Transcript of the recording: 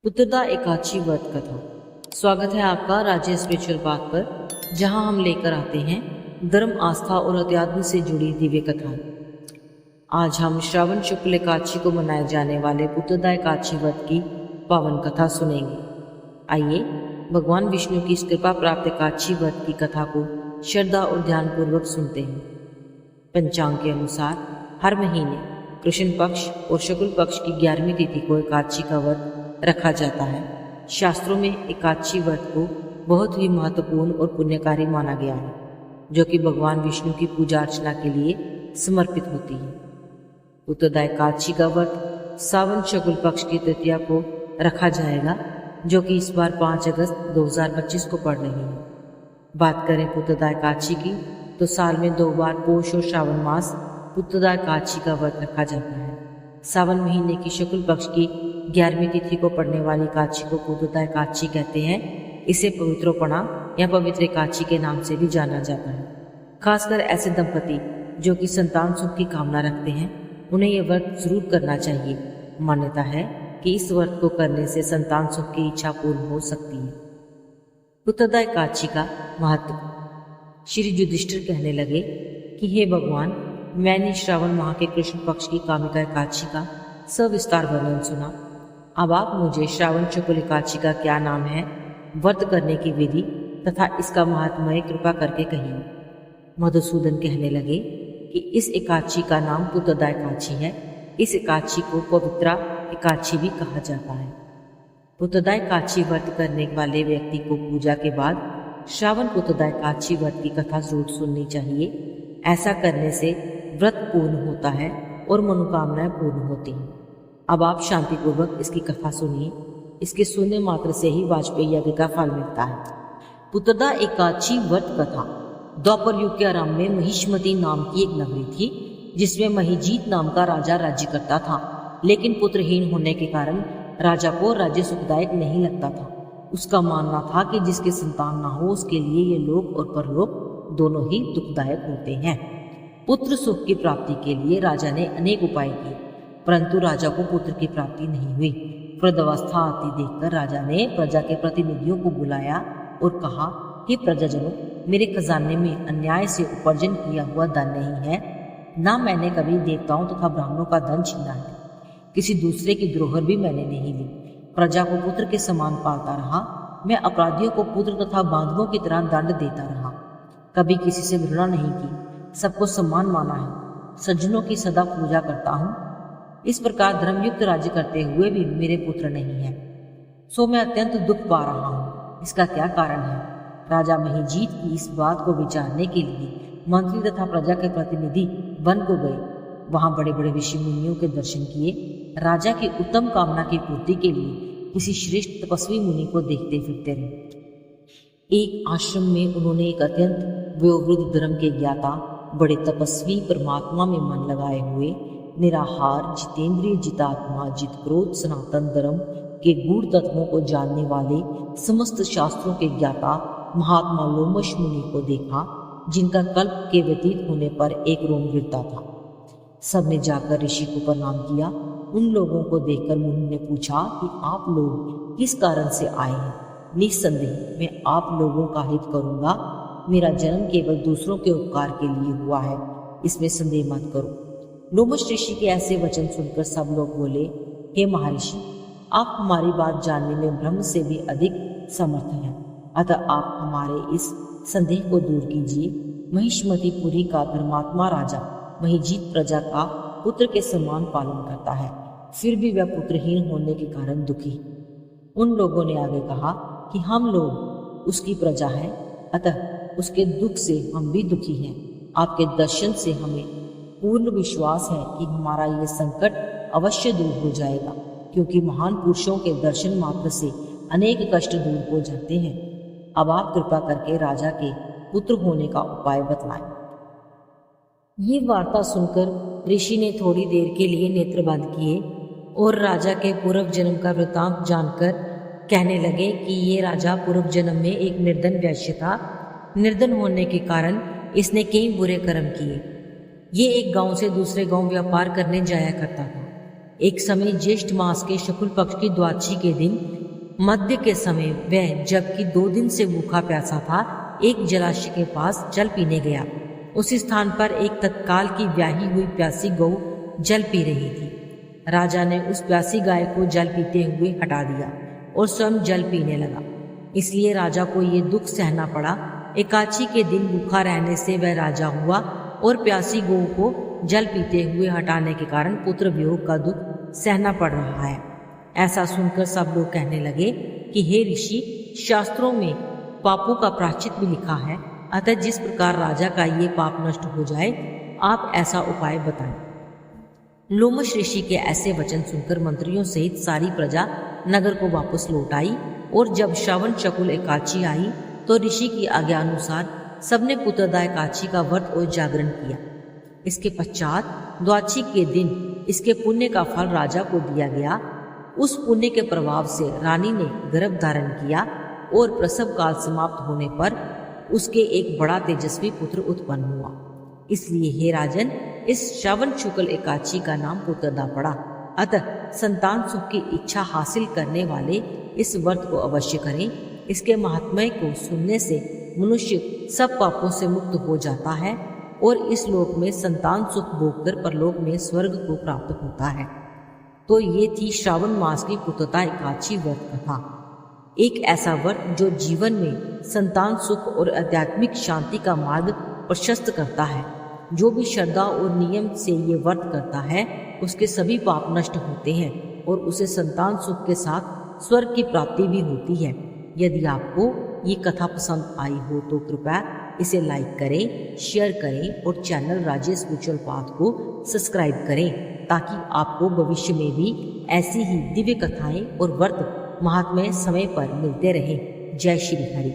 उत्तरदा एकादशी व्रत कथा। स्वागत है आपका राज्य स्पिरिचुअल पाथ पर, जहां हम लेकर आते हैं धर्म, आस्था और अध्यात्म से जुड़ी दिव्य कथाएं। आज हम श्रावण शुक्ल एकादशी को मनाए जाने वाले उत्तरदा एकादशी व्रत की पावन कथा सुनेंगे। आइए भगवान विष्णु की इस कृपा प्राप्त एकादशी व्रत की कथा को श्रद्धा और ध्यान पूर्वक सुनते हैं। पंचांग के अनुसार हर महीने कृष्ण पक्ष और शुक्ल पक्ष की 11वीं तिथि को एकादशी का व्रत रखा जाता है। शास्त्रों में एकादशी व्रत को बहुत ही महत्वपूर्ण और पुण्यकारी माना गया है, जो कि भगवान विष्णु की पूजा अर्चना के लिए समर्पित होती है। उत्तरदा एकादशी का व्रत सावन शुक्ल पक्ष की तृतीया को रखा जाएगा, जो कि इस बार 5 अगस्त 2025 को पड़ रही है। बात करें उत्तरदा एकादशी की, तो साल में 2 बार पौष और श्रावण मास उत्तरदा एकादशी का व्रत रखा जाता है। सावन महीने की शुक्ल पक्ष की 11वीं तिथि को पड़ने वाली एकादशी को उत्तरदा एकादशी कहते हैं। इसे पवित्रोपणा या पवित्र एकादशी के नाम से भी जाना जाता है। खासकर ऐसे दंपति जो कि संतान सुख की कामना रखते हैं, उन्हें यह व्रत जरूर करना चाहिए। मान्यता है कि इस व्रत को करने से संतान सुख की इच्छा पूर्ण हो सकती है। उत्तरदा एकादशी का महत्व। श्री युधिष्ठिर कहने लगे कि हे भगवान, मैंने श्रावण माह के कृष्ण पक्ष की कामिका एकादशी का सविस्तार वर्णन सुना। अब आप मुझे श्रावण शुक्ल एकादशी का क्या नाम है, व्रत करने की विधि तथा इसका महात्म्य कृपा करके कहिए। मधुसूदन कहने लगे कि इस एकादशी का नाम उत्तरदा एकादशी है। इस एकादशी को पवित्रा एकादशी भी कहा जाता है। उत्तरदा एकादशी व्रत करने वाले व्यक्ति को पूजा के बाद श्रावण उत्तरदा एकादशी व्रत की कथा जरूर सुननी चाहिए। ऐसा करने से व्रत पूर्ण होता है और मनोकामनाएं पूर्ण होती हैं। अब आप शांतिपूर्वक इसकी कथा सुनिए। इसके सुनने मात्र से ही वाजपेयी यज्ञ का फल मिलता है। उत्तरदा एकादशी व्रत कथा। द्वापर युग के आरंभ में महिष्मती नाम की एक नगरी थी, जिसमें महिजीत नाम का राजा राज्य करता था। लेकिन पुत्रहीन होने के कारण राजा को राज्य सुखदायक नहीं लगता था। उसका मानना था कि जिसके संतान ना हो, उसके लिए ये लोक और परलोक दोनों ही दुखदायक होते हैं। पुत्र सुख की प्राप्ति के लिए राजा ने अनेक उपाय किए, परंतु राजा को पुत्र की प्राप्ति नहीं हुई। वृद्धावस्था आती देखकर राजा ने प्रजा के प्रतिनिधियों को बुलाया और कहा कि प्रजाजनों, मेरे खजाने में अन्याय से उपार्जन किया हुआ धन नहीं है। ना मैंने कभी देवताओं तथा ब्राह्मणों का धन छीना है। किसी दूसरे की धरोहर भी मैंने नहीं ली। प्रजा को पुत्र के समान पालता रहा। मैं अपराधियों को पुत्र तथा बांधवों की तरह दंड देता रहा। कभी किसी से घृणा नहीं की, सबको सम्मान माना है। सज्जनों की सदा पूजा करता हूँ। इस प्रकार धर्मयुक्त राज्य करते हुए भी मेरे पुत्र नहीं है, सो मैं अत्यंत दुख पा रहा हूँ। इसका क्या कारण है? राजा महिजीत की इस बात को विचारने के लिए मंत्री तथा प्रजा के प्रतिनिधि वन को गए। वहां बड़े बड़े ऋषि मुनियों के दर्शन किए। राजा की उत्तम कामना की पूर्ति के लिए किसी श्रेष्ठ तपस्वी मुनि को देखते फिरते रहे। एक आश्रम में उन्होंने एक अत्यंत वयोवृद्ध धर्म के ज्ञाता, बड़े तपस्वी, परमात्मा में मन लगाए हुए, निराहार, जितेंद्रिय, जितात्मा, जित क्रोध, सनातन धर्म के गूढ़ तत्वों को जानने वाले, समस्त शास्त्रों के ज्ञाता महात्मा लोमश मुनि को देखा, जिनका कल्प के व्यतीत होने पर एक रोम गिरता था। सबने जाकर ऋषि को प्रणाम किया। उन लोगों को देखकर मुनि ने पूछा कि आप लोग किस कारण से आए हैं? निस्संदेह मैं आप लोगों का हित करूंगा। मेरा जन्म केवल दूसरों के उपकार के लिए हुआ है, इसमें संदेह मत करो। लोमश ऋषि के ऐसे वचन सुनकर सब लोग बोले, हे महर्षि, आप हमारी बात जानने में ब्रह्म से भी अधिक समर्थ हैं, अतः आप हमारे इस संदेह को दूर कीजिए। महिष्मतीपुरी का धर्मात्मा राजा महिजीत प्रजा का पुत्र के समान पालन करता है, फिर भी वह पुत्रहीन होने के कारण दुखी। उन लोगों ने आगे कहा कि हम लोग उसकी प्रजा हैं, अतः उसके दुख से हम भी दुखी हैं। आपके दर्शन से हमें पूर्ण विश्वास है कि हमारा ये संकट अवश्य दूर हो जाएगा, क्योंकि महान पुरुषों के दर्शन मात्र से अनेक कष्ट दूर हो जाते हैं। अब आप कृपा करके राजा के पुत्र होने का उपाय बतलाएं। ये वार्ता सुनकर ऋषि ने थोड़ी देर के लिए नेत्र बंद किए और राजा के पूर्व जन्म का वृतांत जानकर कहने लगे कि ये राजा पूर्व जन्म में एक निर्धन वैश्य था। निर्धन होने के कारण इसने कई बुरे कर्म किए। ये एक गांव से दूसरे गांव व्यापार करने जाया करता था। एक समय ज्येष्ठ मास के शुक्ल पक्ष की द्वादशी के दिन मध्य के समय वह, जबकि 2 दिन से भूखा प्यासा था, एक जलाशय के पास जल पीने गया। उस स्थान पर एक तत्काल की ब्याही हुई प्यासी गौ जल पी रही थी। राजा ने उस प्यासी गाय को जल पीते हुए हटा दिया और स्वयं जल पीने लगा। इसलिए राजा को ये दुख सहना पड़ा। एकादशी के दिन भूखा रहने से वह राजा हुआ और प्यासी गौ को जल पीते हुए हटाने के कारण पुत्र वियोग का दुख सहना पड़ रहा है। ऐसा सुनकर सब लोग कहने लगे कि हे ऋषि, शास्त्रों में पापों का प्रायश्चित भी लिखा है, अतः जिस प्रकार राजा का ये पाप नष्ट हो जाए, आप ऐसा उपाय बताएं। लोमश ऋषि के ऐसे वचन सुनकर मंत्रियों सहित सारी प्रजा नगर को वापस लौट आई और जब श्रावण शुक्ल एकादशी आई तो ऋषि की आज्ञा अनुसार सबने पुत्रदा एकादशी का व्रत और जागरण किया। इसके पश्चात द्वादशी के दिन इसके पुण्य का फल राजा को दिया गया। उस पुण्य के प्रभाव से रानी ने गर्भ धारण किया और प्रसव काल समाप्त होने पर उसके एक बड़ा तेजस्वी पुत्र उत्पन्न हुआ। इसलिए हे राजन, इस श्रावण शुक्ल एकादशी का नाम पुत्रदा पड़ा। अतः संतान सुख की इच्छा हासिल करने वाले इस व्रत को अवश्य करें। इसके महात्म्य को सुनने से मनुष्य सब पापों से मुक्त हो जाता है और इस लोक में संतान सुख भोगकर परलोक में स्वर्ग को प्राप्त होता है। तो ये थी श्रावण मास की पुत्रदा एकादशी व्रत कथा। एक ऐसा व्रत जो जीवन में संतान सुख और आध्यात्मिक शांति का मार्ग प्रशस्त करता है। जो भी श्रद्धा और नियम से ये व्रत करता है, उसके सभी पाप नष्ट होते हैं और उसे संतान सुख के साथ स्वर्ग की प्राप्ति भी होती है। यदि आपको ये कथा पसंद आई हो तो कृपया इसे लाइक करें, शेयर करें और चैनल राजेश स्पिरिचुअल पाथ को सब्सक्राइब करें, ताकि आपको भविष्य में भी ऐसी ही दिव्य कथाएं और व्रत महात्म्य समय पर मिलते रहें। जय श्री हरि।